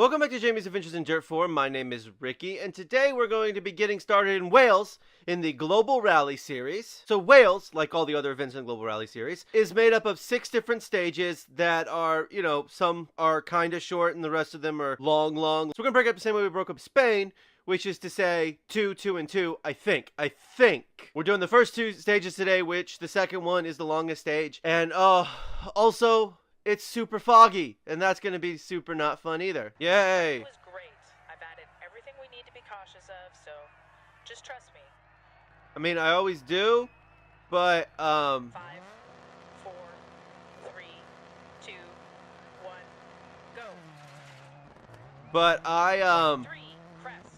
Welcome back to Jamie's Adventures in Dirt 4. My name is Ricky, and today we're going to be getting started in Wales in the Global Rally series. So Wales, like all the other events in the Global Rally series, is made up of 6 different stages that are, some are kind of short and the rest of them are long. So we're going to break up the same way we broke up Spain, which is to say 2, 2, and 2, I think. We're doing the first 2 stages today, which the second one is the longest stage. And, also, it's super foggy, and that's going to be super not fun either. Yay! It was great. I've added everything we need to be cautious of, so just trust me. I mean, I always do, but, 5, 4, 3, 2, 1, go. But I, 3, crest.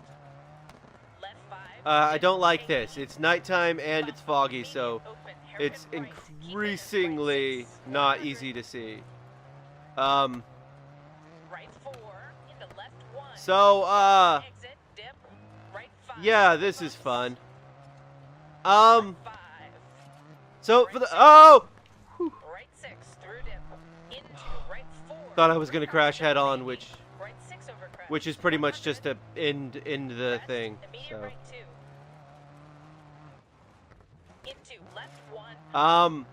Left 5. I don't like this. It's nighttime and it's foggy, so it's increasingly not easy to see. Right 4 into left 1. So, Exit, dip, right 5. yeah, this is fun. 5. So for the, right 6 through dip into right 4. thought I was gonna crash head on, which Right 6 over crest. is pretty much just to end the Crest, thing. immediate So, right 2. Into left 1.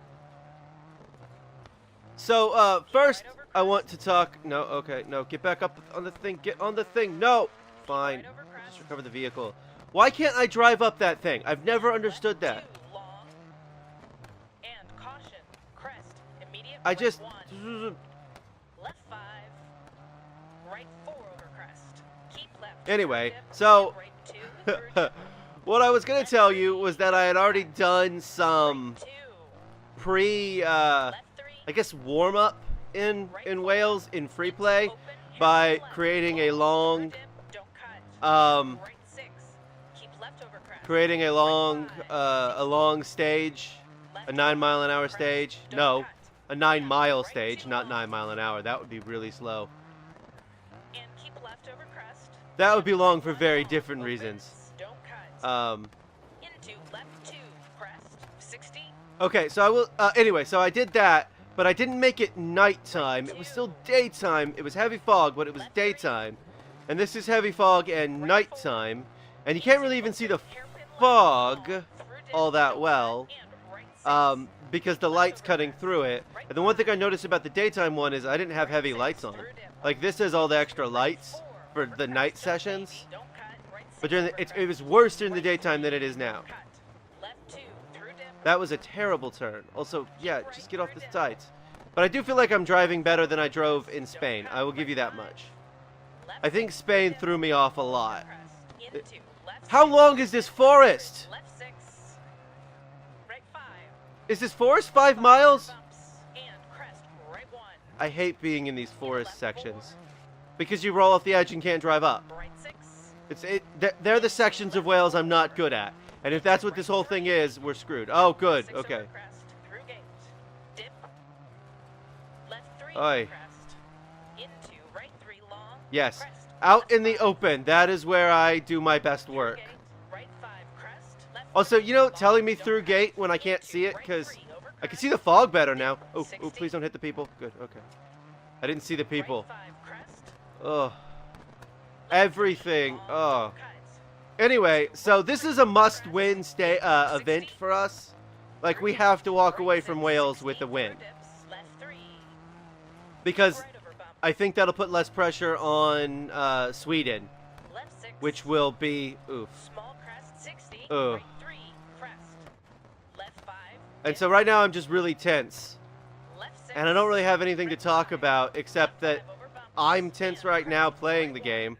So, first, I want to talk, no, get back up on the thing, get on the thing, no! Fine, Right over crest. just recover the vehicle. Why can't I drive up that thing? I've never understood that. Left 2 long. And caution, crest, immediate I right just, 1. Left 5. Right 4 over crest. Keep left. Anyway, Dip, so, right 2 through dip. what I was gonna tell you was that I had already done some Right 2. I Left 3. guess warm-up in Wales in free play by creating a long, Right 6. Keep left over crest. creating a long stage, a 9-mile-an-hour stage. No, a 9-mile stage, not 9 mile an hour. That would be really slow. And keep left over crest. That would be long for very different reasons. Don't cut. Into left 2 crest. 60. Okay, so I will. Anyway, so I did that, but I didn't make it nighttime. It was still daytime. It was heavy fog, but it was daytime. And this is heavy fog and nighttime, and you can't really even see the fog all that well, because the light's cutting through it. And the one thing I noticed about the daytime one is I didn't have heavy lights on. Like, this has all the extra lights for the night sessions, but during the, it was worse during the daytime than it is now. That was a terrible turn. Also, yeah, just get off the sides. But I do feel like I'm driving better than I drove in Spain. I will give you that much. I think Spain threw me off a lot. How long is this forest? Is this forest 5 miles? I hate being in these forest sections because you roll off the edge and can't drive up. They're the sections of Wales I'm not good at. And if that's what this whole thing is, we're screwed. Oh, good. Okay. Oi. Yes. Out in the open. That is where I do my best work. Also, telling me through gate when I can't see it, because I can see the fog better now. Oh, please don't hit the people. Good, okay. I didn't see the people. Ugh. Everything. Oh. Anyway, so this is a must-win event for us. Like, we have to walk away from Wales with a win. Because I think that'll put less pressure on Sweden, which will be, oof. Ugh. And so right now I'm just really tense. And I don't really have anything to talk about except that I'm tense right now playing the game.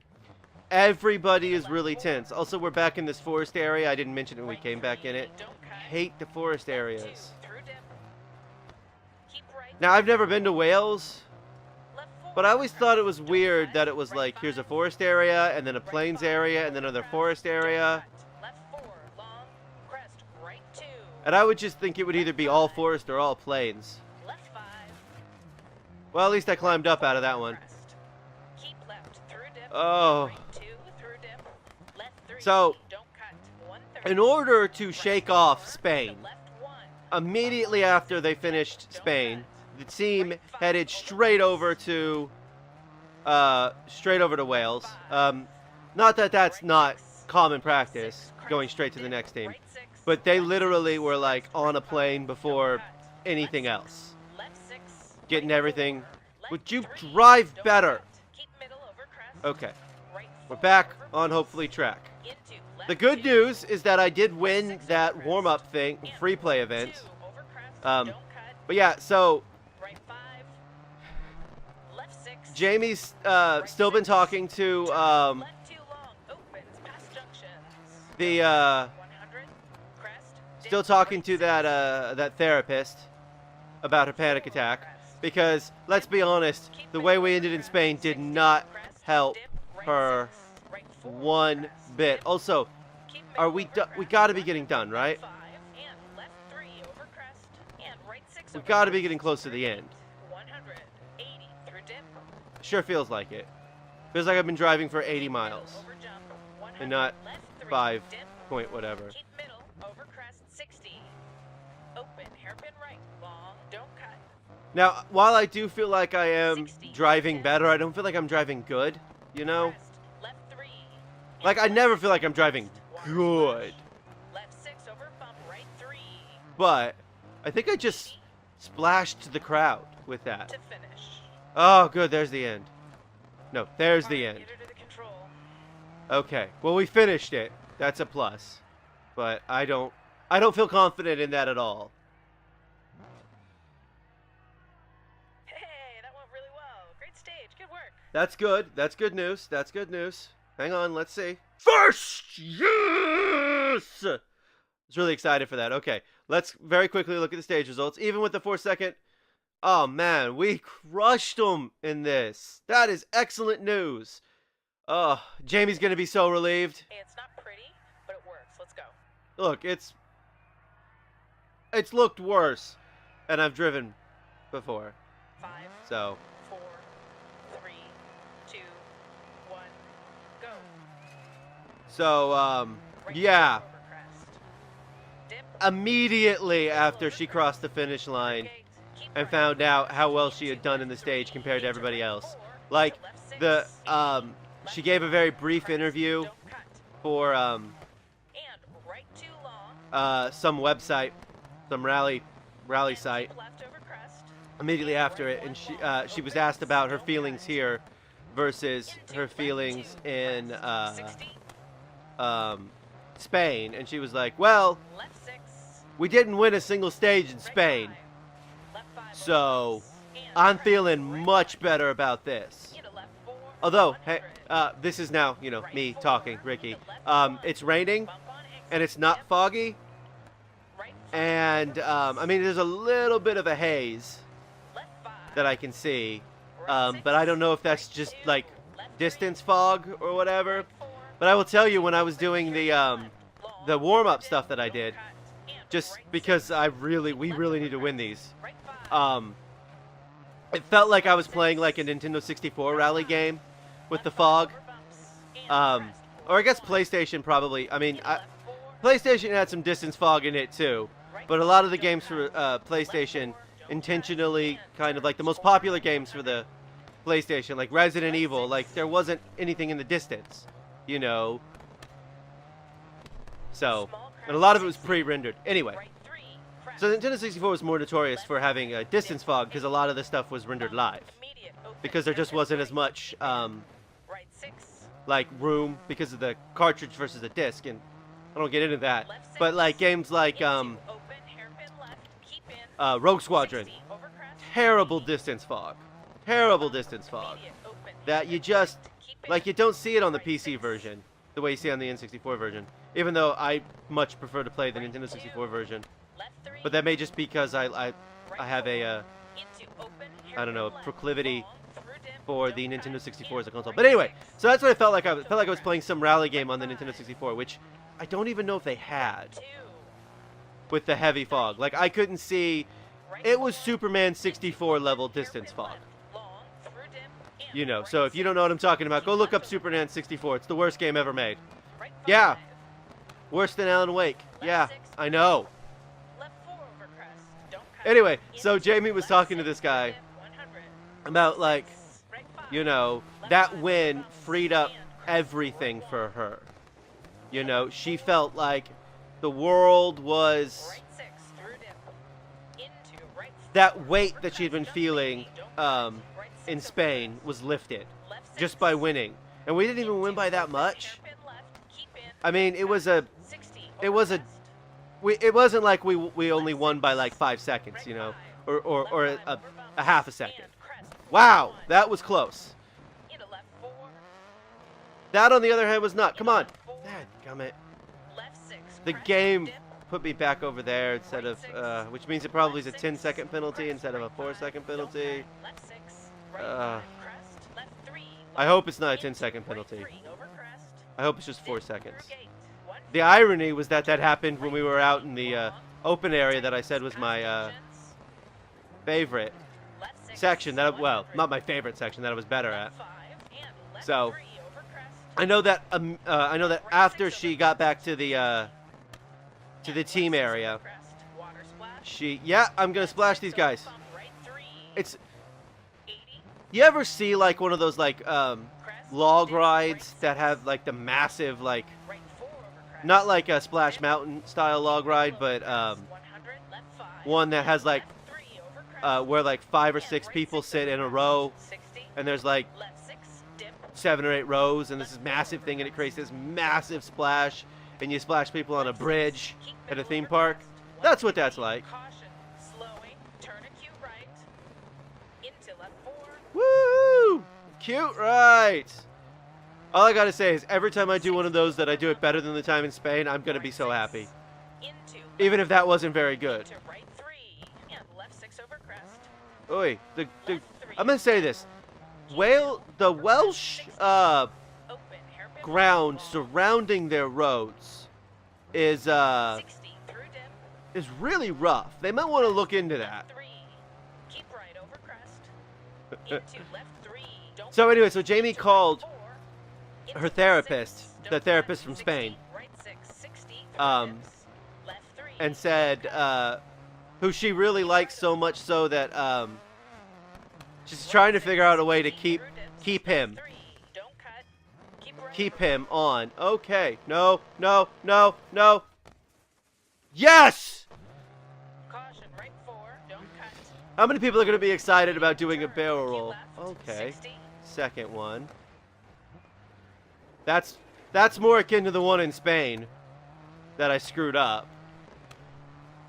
Everybody is really tense. Also, we're back in this forest area. I didn't mention it when we came back in it. Hate the forest areas. Now, I've never been to Wales, but I always thought it was weird that it was like, here's a forest area, and then a plains area, and then another forest area. And I would just think it would either be all forest or all plains. Well, at least I climbed up out of that one. Oh. So, in order to shake off Spain, immediately after they finished Spain, the team headed straight over to straight over to Wales. Not that that's not common practice, going straight to the next team. But they literally were like on a plane before anything else. Getting everything. Would you drive better? Okay. We're back on hopefully track. The good news is that I did win that warm-up thing, free play event. But yeah, so Jamie's still been talking to that therapist about her panic attack, because let's be honest, the way we ended in Spain did not help her one bit. Also, we gotta be getting done, right? We gotta be getting close to the end. Sure feels like it. Feels like I've been driving for 80 miles and not 5 point whatever. Now, while I do feel like I am driving better, I don't feel like I'm driving good, you know? Like, I never feel like I'm driving good. But I think I just splashed the crowd with that. Oh, good, there's the end. No, there's the end. Okay, well, we finished it. That's a plus. But I don't feel confident in that at all. Hey, that went really well. Great stage. Good work. That's good. That's good news. That's good news. Hang on, let's see. First! Yes! I was really excited for that. Okay, let's very quickly look at the stage results. Even with the 4-second... Oh, man, we crushed them in this. That is excellent news. Oh, Jamie's going to be so relieved. Hey, it's not pretty, but it works. Let's go. Look, it's looked worse, and I've driven before. 5, So, 4, 3, 2, 1, go. so, yeah. Immediately after she crossed the finish line and found out how well she had done in the stage compared to everybody else. Like, she gave a very brief interview for, some website, some rally site, immediately after it, and she was asked about her feelings here versus her feelings in, Spain, and she was like, well, we didn't win a single stage in Spain, so I'm feeling much better about this. Although, hey, this is now, you know, me talking, Ricky. It's raining, and it's not foggy, and, I mean, there's a little bit of a haze that I can see, but I don't know if that's just, like, distance fog or whatever. But I will tell you, when I was doing the warm-up stuff that I did, just because we really need to win these, it felt like I was playing like a Nintendo 64 rally game with the fog. Or I guess PlayStation probably. I mean, PlayStation had some distance fog in it too, but a lot of the games for PlayStation intentionally, kind of like the most popular games for the PlayStation, like Resident Evil, like there wasn't anything in the distance, you know. So, and a lot of it was pre-rendered. Anyway, so Nintendo 64 was more notorious for having a distance fog because a lot of the stuff was rendered live, because there just wasn't as much like room because of the cartridge versus the disc, and I don't get into that. But like games like Rogue Squadron, terrible distance fog, that you just like you don't see it on the PC version the way you see on the N64 version. Even though I much prefer to play the Nintendo 64 version, but that may just be because I have a I don't know, a proclivity for the Nintendo 64 as a console. But anyway, so that's what I felt like. I felt like I was playing some rally game on the Nintendo 64, which I don't even know if they had with the heavy fog. Like I couldn't see. It was Superman 64 level distance fog. You know, so if you don't know what I'm talking about, go look up Superman 64. It's the worst game ever made. Yeah. Worse than Alan Wake. Yeah, I know. Anyway, so Jamie was talking to this guy about, like, You know, that win freed up everything for her. You know, she felt like the world was... Right 6 through dip. Into right 4. That weight that she'd been Don't feeling wait, don't cut. Right 6 in over Spain crest. was lifted Left 6. just by winning. And we didn't even win by that much. Hairpin left, keep in. I mean, it was a... 60 It was a... crest. It wasn't like we only won by like 5 seconds, you know, or a half a second. Wow, that was close. Into left 4. That, on the other hand, was not. Come on. Dadgummit. Left 6. The crest, game dip. put me back over there instead of, which means it probably is a 10-second penalty instead of a 4-second penalty. Left 6. Right Uh, 5. Crest. Left 3. I hope it's not a Into 10-second right penalty. 3 over crest. I hope it's just 4 Dip seconds. through gate. 1 The irony was that happened when we were out in the open area that I said was my favorite Left 6, section. That, well, 100. not my favorite section, that I was better at. Left 5 and left So, 3 over crest. I know that after she got back to the team area, Water splash. I'm gonna splash these guys. Bump right 3. It's, 80. you ever see like one of those like Crest. log Dip, rides right that 6. have like the massive like, Right 4 over crest. not like a Splash Mountain style log ride, but 100, left 5. one that has like 3 over crest. where like 5 or And 6 right people 6 sit over in a crest. row, 60. and there's like Left 6. Dip. 7 or 8 rows, and this is massive thing, and it creates this massive splash, and you splash people on a bridge Keep at a middle theme over park. crest. That's what that's 150. like. Caution. Slowing. Turn acute right. Into left 4. Woo! Cute, right? All I gotta say is every time I do one of those that I do it better than the time in Spain, I'm gonna be so happy. Into Even if that wasn't very good. into right 3 and left 6 over crest. Oi, Left 3. I'm gonna say this. The Welsh Open hairpin ground left, surrounding their roads is 60 through dip. is really rough. They might want to look into that. 3. Keep right over crest. Into left 3. Don't So anyway, so Jamie into right called 4. her Into therapist, left 6. the Don't therapist cut. from 60, Spain, Right 6. 60 through dips. Left 3. and said who she really likes so much so that she's trying to figure out a way to keep him. 3. Don't cut. Keep him on. Okay. No. Yes! Caution, right 4. Don't cut. How many people are going to be excited about doing a Turn, barrel keep roll? left. Okay. 60. Second one. That's more akin to the one in Spain that I screwed up.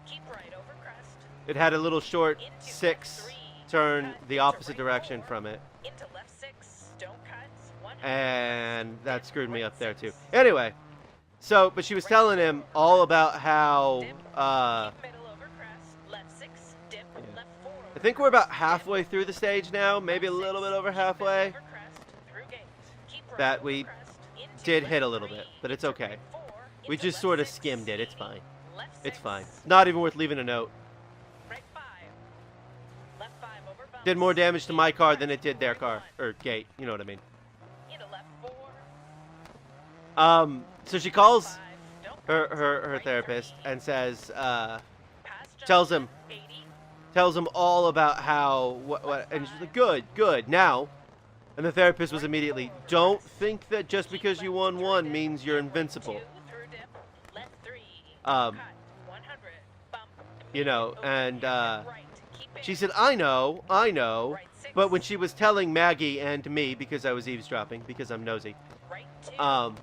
Keep right over crest. It had a little short Into left 6 3. turn Cut. the Into opposite right direction 4. from it. Into left 6. Don't cut. 100. And that Dip, screwed me right up there too. 6. Anyway, so, but she was telling him all about how, Dip. Keep middle over crest. Left 6. Dip. Left 4 over I think we're crest. about halfway through the stage now, maybe a Left little 6. bit over Keep middle halfway. over crest. Through gate. Keep right That over we crest. Into did left hit a little 3. bit, but it's Into okay. right 4. We Into just left sort of 6. skimmed it, it's fine. Left It's 6. fine. Not even worth leaving a note. Right 5. Left 5 over bumps. Did more damage to my car than it did their Right car, 1. or gate, you know what I mean. Into left 4. So she calls 5. Don't her cut. Right therapist 3. and says, Pass tells junction, him 80. tells him all about how what and she's like, good now. And the therapist was immediately, don't think that just because you won one means you're invincible. 2 through dip. Left 3. Um, Cut. 100. Bump. You know, Open and hairpin right. Keep in. she said, I know, Right 6. but when she was telling Maggie and me, because I was eavesdropping, because I'm nosy, Right 2.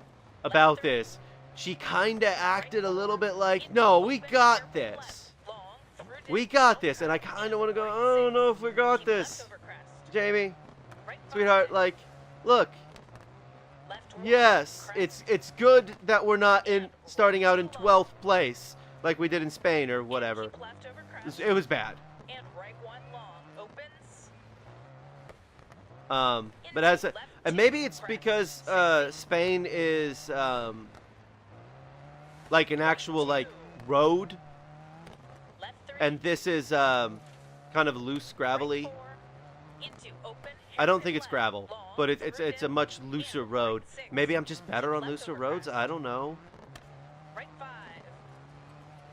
about this, she kinda acted a little bit like, no, we got this. Long through dip. We got this, and I kinda wanna go, I don't know if we got Keep this. left over crest. Jamie, Right sweetheart, 5. like, look, Left 1. yes, Crest. it's good that we're not starting out in 12th place like we did in Spain or whatever. Keep left over crest. It was bad. And right 1 long. Opens. But and maybe it's because Spain is like an actual like road, Left 3. and this is kind of loose, gravelly. Right 4. Into open. I don't hairpin think it's left. gravel, Long but through it's a dip. much looser And road. right 6. Maybe I'm just better on Left looser over roads. crest. I don't know. Right 5.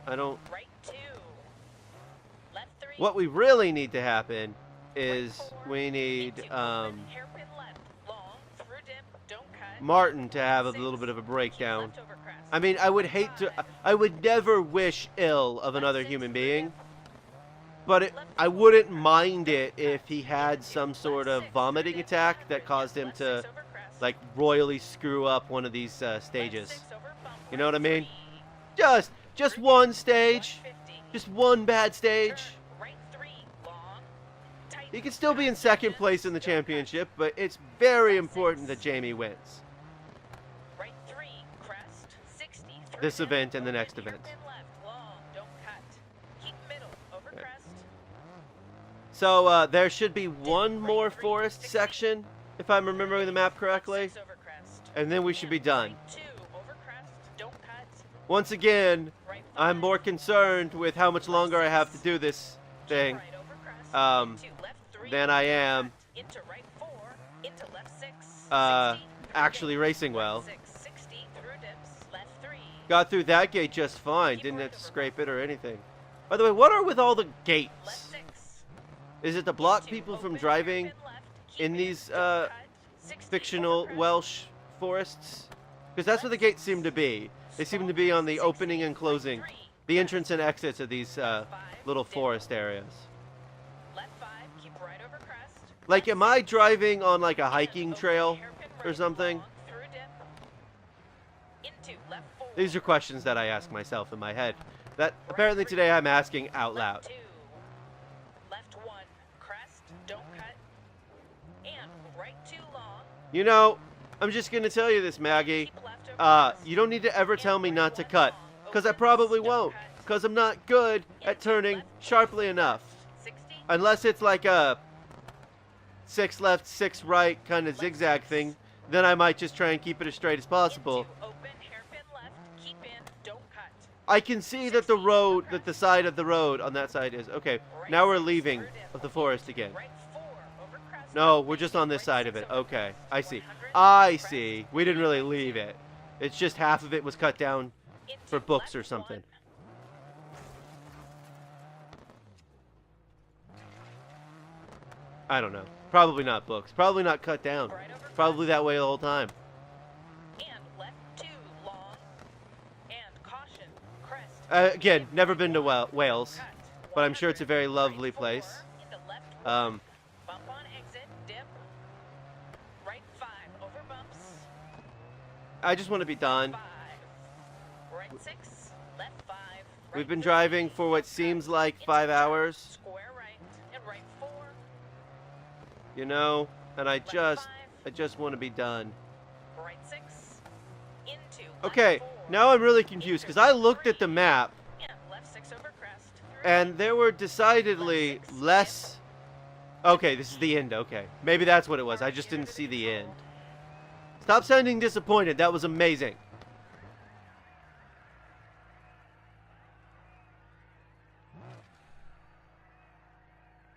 I don't. Right 2. Left 3. What we really need to happen is Right 4. we need Into open hairpin left. Martin to have a little bit of a breakdown. I mean, I would never wish ill of another human being, but I wouldn't mind it if he had some sort of vomiting attack that caused him to, like, royally screw up one of these stages. You know what I mean? Just one stage. Just one bad stage. He can still be in second place in the championship, but it's very important that Jamie wins this event and the next event. So there should be one more forest section, if I'm remembering the map correctly, and then we should be done. Once again, I'm more concerned with how much longer I have to do this thing than I am actually racing well. Got through that gate just fine. Didn't have to scrape it or anything. By the way, what are with all the gates? Is it to block people from driving in these fictional Welsh forests? Because that's what the gates seem to be. They seem to be on the opening and closing, the entrance and exits of these little forest areas. Like, am I driving on like a hiking trail or something? These are questions that I ask myself in my head that apparently today I'm asking out loud. You know, I'm just going to tell you this, Maggie. You don't need to ever tell me not to cut, because I probably won't, because I'm not good at turning sharply enough. Unless it's like a 6 left, 6 right kind of zigzag thing, then I might just try and keep it as straight as possible. I can see that the road, that the side of the road on that side is, okay, now we're leaving of the forest again. No, we're just on this side of it. Okay, I see. I see. We didn't really leave it. It's just half of it was cut down for books or something. I don't know. Probably not books. Probably not cut down. Probably that way the whole time. Again, never been to Wales, but I'm sure it's a very lovely place. I just want to be done. We've been driving for what seems like 5 hours. You know, and I just want to be done. Okay, now I'm really confused because I looked at the map and there were decidedly less. Okay, this is the end. Okay, maybe that's what it was. I just didn't see the end. Stop sounding disappointed. That was amazing.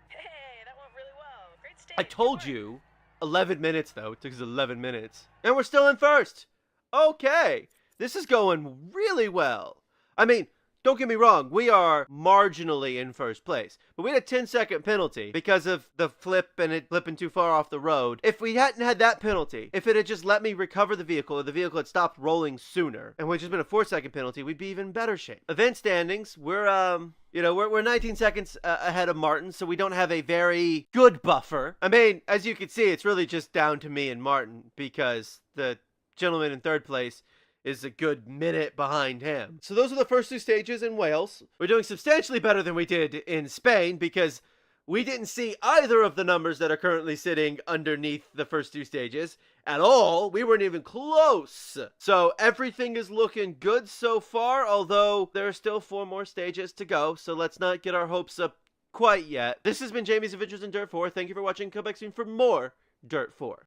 Hey, that went really well. Great stage. I told you. 11 minutes, though. It took us 11 minutes. And we're still in first. Okay. This is going really well. I mean, don't get me wrong. We are marginally in first place. But we had a 10-second penalty because of the flip and it flipping too far off the road. If we hadn't had that penalty, if it had just let me recover the vehicle or the vehicle had stopped rolling sooner, and we'd just been a 4-second penalty, we'd be even better shape. Event standings, we're 19 seconds ahead of Martin, so we don't have a very good buffer. I mean, as you can see, it's really just down to me and Martin because the gentleman in third place is a good minute behind him. So those are the first 2 stages in Wales. We're doing substantially better than we did in Spain because we didn't see either of the numbers that are currently sitting underneath the first 2 stages at all. We weren't even close. So everything is looking good so far, although there are still 4 more stages to go. So let's not get our hopes up quite yet. This has been Jamie's Adventures in Dirt 4. Thank you for watching. Come back soon for more Dirt 4.